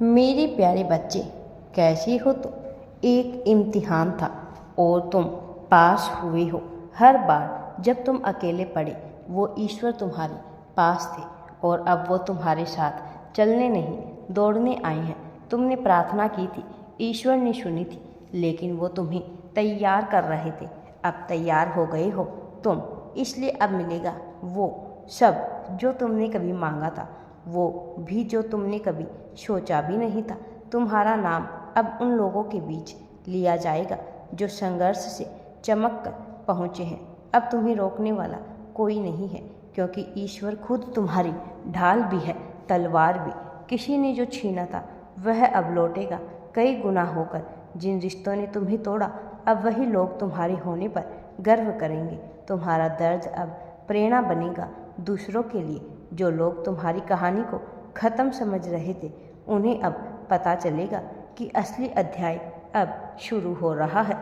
मेरे प्यारे बच्चे, कैसे हो तुम? एक इम्तिहान था और तुम पास हुए हो। हर बार जब तुम अकेले पड़े वो ईश्वर तुम्हारे पास थे और अब वो तुम्हारे साथ चलने नहीं दौड़ने आए हैं। तुमने प्रार्थना की थी, ईश्वर ने सुनी थी, लेकिन वो तुम्हें तैयार कर रहे थे। अब तैयार हो गए हो तुम, इसलिए अब मिलेगा वो सब जो तुमने कभी मांगा था, वो भी जो तुमने कभी सोचा भी नहीं था। तुम्हारा नाम अब उन लोगों के बीच लिया जाएगा जो संघर्ष से चमक कर पहुँचे हैं। अब तुम्हें रोकने वाला कोई नहीं है, क्योंकि ईश्वर खुद तुम्हारी ढाल भी है, तलवार भी। किसी ने जो छीना था वह अब लौटेगा कई गुना होकर। जिन रिश्तों ने तुम्हें तोड़ा, अब वही लोग तुम्हारे होने पर गर्व करेंगे। तुम्हारा दर्द अब प्रेरणा बनेगा दूसरों के लिए। जो लोग तुम्हारी कहानी को ख़त्म समझ रहे थे, उन्हें अब पता चलेगा कि असली अध्याय अब शुरू हो रहा है।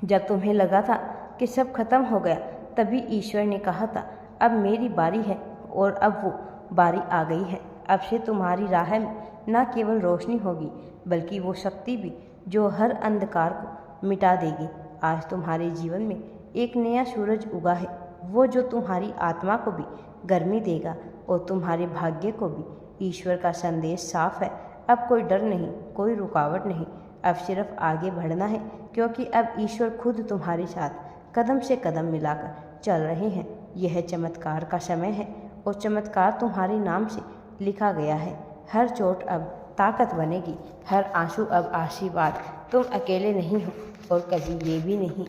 जब तुम्हें लगा था कि सब खत्म हो गया, तभी ईश्वर ने कहा था, अब मेरी बारी है। और अब वो बारी आ गई है। अब से तुम्हारी राह में न केवल रोशनी होगी, बल्कि वो शक्ति भी जो हर अंधकार को मिटा देगी। आज तुम्हारे जीवन में एक नया सूरज उगा है, वो जो तुम्हारी आत्मा को भी गर्मी देगा और तुम्हारे भाग्य को भी। ईश्वर का संदेश साफ है, अब कोई डर नहीं, कोई रुकावट नहीं। अब सिर्फ आगे बढ़ना है, क्योंकि अब ईश्वर खुद तुम्हारे साथ कदम से कदम मिलाकर चल रहे हैं। यह चमत्कार का समय है और चमत्कार तुम्हारे नाम से लिखा गया है। हर चोट अब ताकत बनेगी, हर आंसू अब आशीर्वाद। तुम अकेले नहीं हो और कभी ये भी नहीं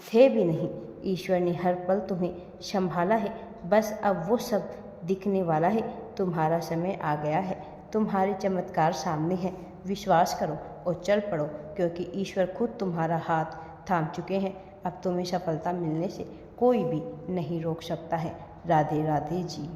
थे भी नहीं। ईश्वर ने हर पल तुम्हें संभाला है, बस अब वो सब दिखने वाला है। तुम्हारा समय आ गया है, तुम्हारे चमत्कार सामने है। विश्वास करो और चल पड़ो, क्योंकि ईश्वर खुद तुम्हारा हाथ थाम चुके हैं। अब तुम्हें सफलता मिलने से कोई भी नहीं रोक सकता है। राधे राधे जी।